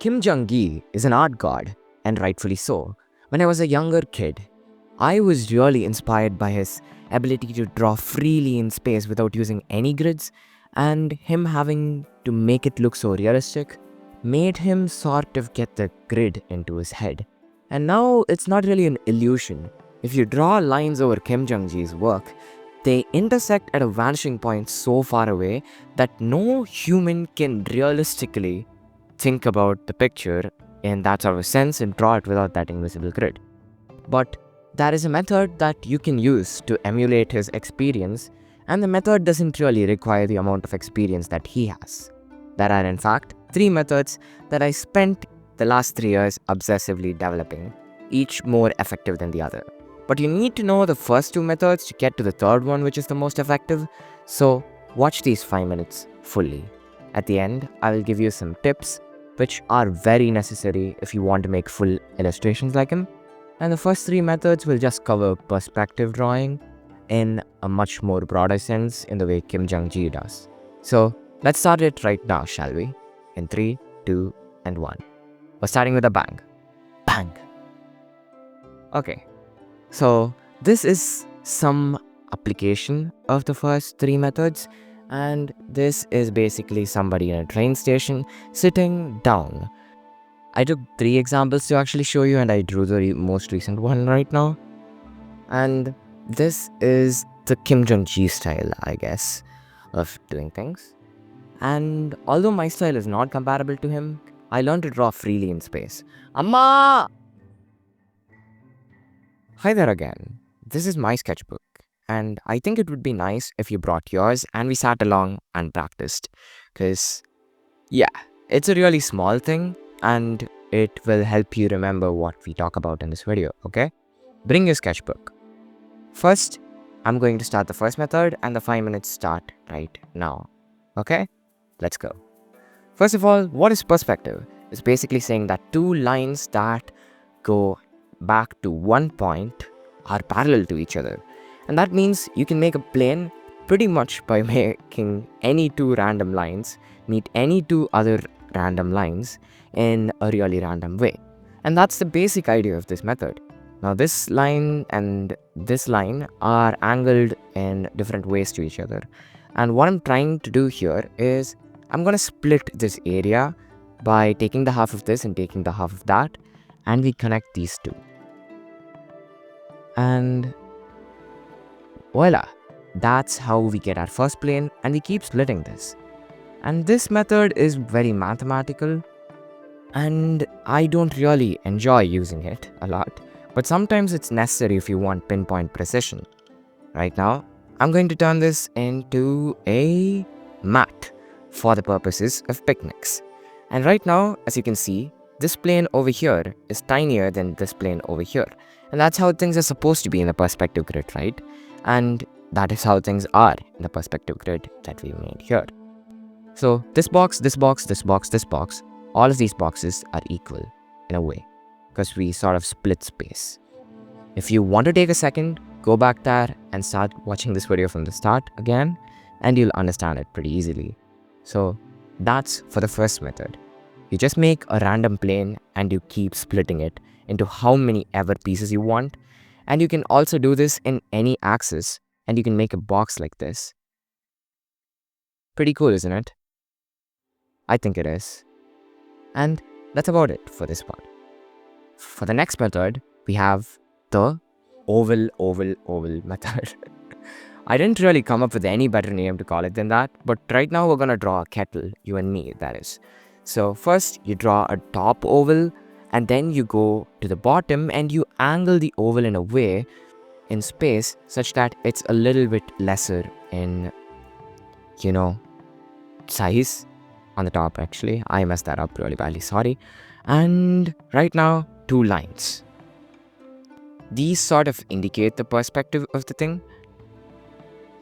Kim Jung Gi is an art god, and rightfully so. When I was a younger kid, I was really inspired by his ability to draw freely in space without using any grids, and him having to make it look so realistic made him sort of get the grid into his head. And now it's not really an illusion. If you draw lines over Kim Jung Gi's work, they intersect at a vanishing point so far away that no human can realistically think about the picture in that sort of sense and draw it without that invisible grid. But there is a method that you can use to emulate his experience, and the method doesn't really require the amount of experience that he has. There are in fact 3 methods that I spent the last 3 years obsessively developing, each more effective than the other. But you need to know the first 2 methods to get to the third one, which is the most effective, so watch these 5 minutes fully. At the end, I will give you some tips which are very necessary if you want to make full illustrations like him. And the first 3 methods will just cover perspective drawing in a much more broader sense in the way Kim Jung Gi does. So let's start it right now, shall we? In 3, 2, and 1. We're starting with a bang. Bang! Okay, so this is some application of the first 3 methods, and this is basically somebody in a train station sitting down. I took 3 examples to actually show you, and I drew the most recent one right now. And this is the Kim Jung Gi style, I guess, of doing things. And although my style is not comparable to him, I learned to draw freely in space. Amma! Hi there again. This is my sketchbook, and I think it would be nice if you brought yours and we sat along and practiced. Because, yeah, it's a really small thing, and it will help you remember what we talk about in this video, okay? Bring your sketchbook. First, I'm going to start the first method, and the 5 minutes start right now, okay? Let's go. First of all, what is perspective? It's basically saying that 2 lines that go back to one point are parallel to each other. And that means you can make a plane pretty much by making any 2 random lines meet any 2 other random lines in a really random way. And that's the basic idea of this method. Now this line and this line are angled in different ways to each other. And what I'm trying to do here is I'm going to split this area by taking the half of this and taking the half of that, and we connect these 2. And voila, that's how we get our first plane, and we keep splitting this. And this method is very mathematical, and I don't really enjoy using it a lot, but sometimes it's necessary if you want pinpoint precision. Right now, I'm going to turn this into a mat for the purposes of picnics. And right now, as you can see, this plane over here is tinier than this plane over here. And that's how things are supposed to be in the perspective grid, right? And that is how things are in the perspective grid that we made here. So this box, this box, this box, this box, all of these boxes are equal in a way, because we sort of split space. If you want to take a second, go back there and start watching this video from the start again, and you'll understand it pretty easily. So that's for the first method. You just make a random plane and you keep splitting it into how many ever pieces you want. And you can also do this in any axis, and you can make a box like this. Pretty cool, isn't it? I think it is. And that's about it for this part. For the next method, we have the oval method. I didn't really come up with any better name to call it than that, but right now we're gonna draw a kettle, you and me, that is. So first you draw a top oval, and then you go to the bottom and you angle the oval in a way in space such that it's a little bit lesser in, size on the top. Actually, I messed that up really badly, sorry. And right now, 2 lines. These sort of indicate the perspective of the thing.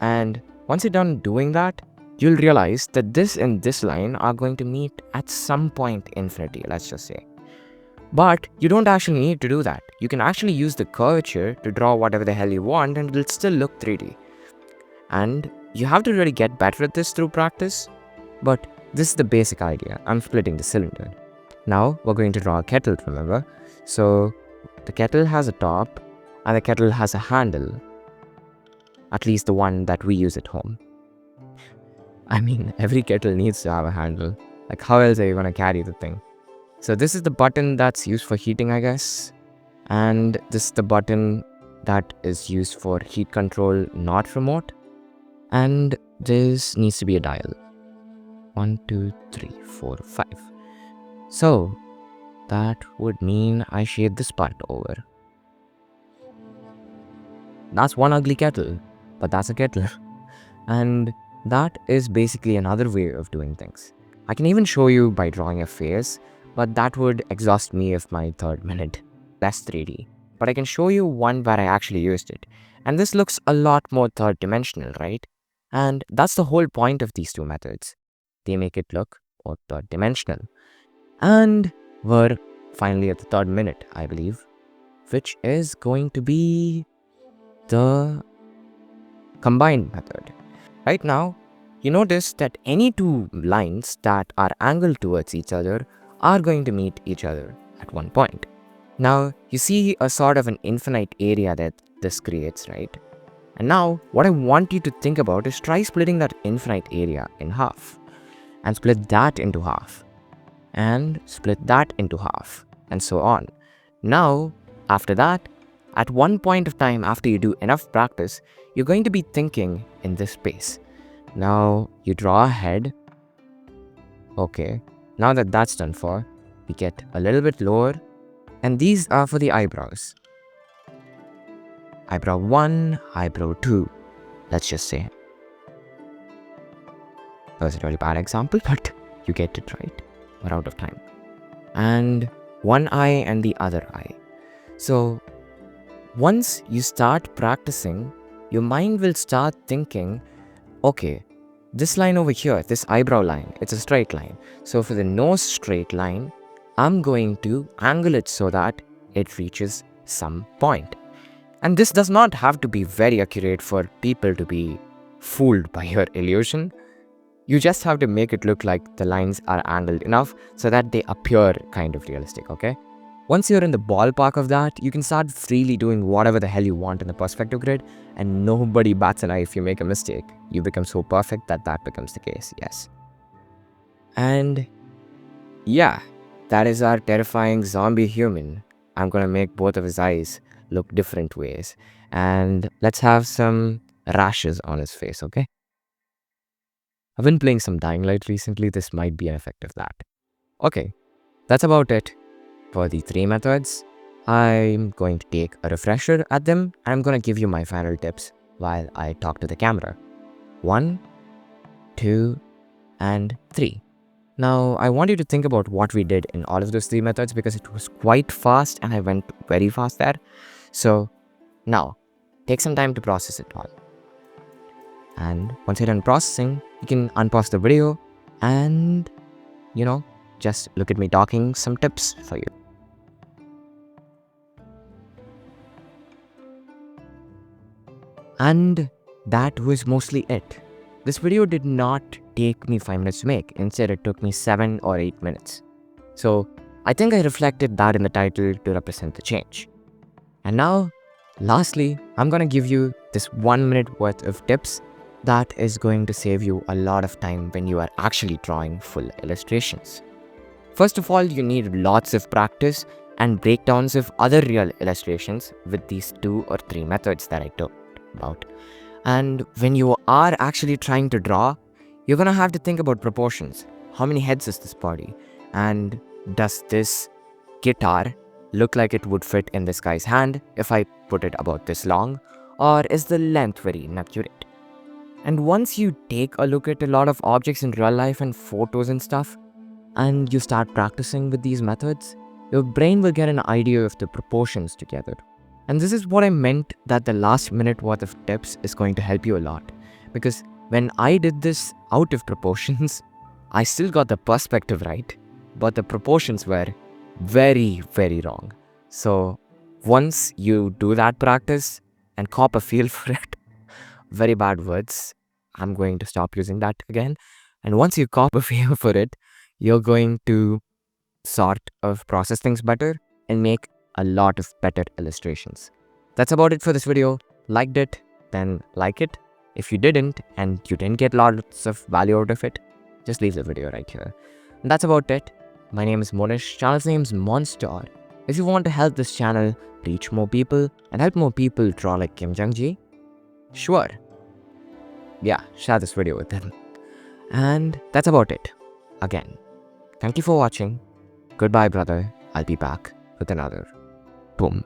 And once you're done doing that, you'll realize that this and this line are going to meet at some point infinity, let's just say. But you don't actually need to do that. You can actually use the curvature to draw whatever the hell you want, and it'll still look 3D. And you have to really get better at this through practice, but this is the basic idea. I'm splitting the cylinder. Now we're going to draw a kettle, remember? So the kettle has a top and the kettle has a handle, at least the one that we use at home. I mean, every kettle needs to have a handle. Like, how else are you going to carry the thing? So this is the button that's used for heating, I guess. And this is the button that is used for heat control, not remote. And this needs to be a dial. 1, 2, 3, 4, 5. So that would mean I shade this part over. That's one ugly kettle, but that's a kettle. And that is basically another way of doing things. I can even show you by drawing a face, but that would exhaust me of my third minute. Less 3D. But I can show you one where I actually used it. And this looks a lot more third dimensional, right? And that's the whole point of these two methods. They make it look more third dimensional. And we're finally at the third minute, I believe, which is going to be the combined method. Right now, you notice that any two lines that are angled towards each other are going to meet each other at one point. Now, you see a sort of an infinite area that this creates, right? And now, what I want you to think about is try splitting that infinite area in half. And split that into half. And split that into half. And so on. Now, after that, at one point of time after you do enough practice, you're going to be thinking in this space. Now, you draw a head. Okay, now that that's done for, we get a little bit lower. And these are for the eyebrows. Eyebrow 1, eyebrow 2, let's just say. That was a really bad example, but you get it right. We're out of time. And one eye and the other eye. So, once you start practicing, your mind will start thinking, okay, this line over here, this eyebrow line, it's a straight line. So for the nose straight line, I'm going to angle it so that it reaches some point. And this does not have to be very accurate for people to be fooled by your illusion. You just have to make it look like the lines are angled enough so that they appear kind of realistic, okay? Once you're in the ballpark of that, you can start freely doing whatever the hell you want in the perspective grid, and nobody bats an eye if you make a mistake. You become so perfect that that becomes the case, yes. And yeah, that is our terrifying zombie human. I'm gonna make both of his eyes look different ways. And let's have some rashes on his face, okay? I've been playing some Dying Light recently. This might be an effect of that. Okay, that's about it for the three methods. I'm going to take a refresher at them, and I'm going to give you my final tips while I talk to the camera. 1, 2, and 3. Now, I want you to think about what we did in all of those three methods because it was quite fast and I went very fast there. So, now, take some time to process it all. And once you're done processing, you can unpause the video and, just look at me talking some tips for you. And that was mostly it. This video did not take me 5 minutes to make. Instead, it took me 7 or 8 minutes. So, I think I reflected that in the title to represent the change. And now, lastly, I'm gonna give you this 1 minute worth of tips that is going to save you a lot of time when you are actually drawing full illustrations. First of all, you need lots of practice and breakdowns of other real illustrations with these 2 or 3 methods that I talked about. And when you are actually trying to draw, you're gonna have to think about proportions. How many heads is this body? And does this guitar look like it would fit in this guy's hand if I put it about this long? Or is the length very inaccurate? And once you take a look at a lot of objects in real life and photos and stuff, and you start practicing with these methods, your brain will get an idea of the proportions together. And this is what I meant that the last minute worth of tips is going to help you a lot. Because when I did this out of proportions, I still got the perspective right, but the proportions were very, very wrong. So once you do that practice and cop a feel for it, very bad words, I'm going to stop using that again. And once you cop a feel for it, you're going to sort of process things better and make a lot of better illustrations. That's about it for this video. Liked it? Then like it. If you didn't and you didn't get lots of value out of it, just leave the video right here. And that's about it. My name is Monish. Channel's name's Monster. If you want to help this channel reach more people and help more people draw like Kim Jung Gi, sure. Yeah, share this video with them. And that's about it. Again, thank you for watching. Goodbye, brother. I'll be back with another. Boom.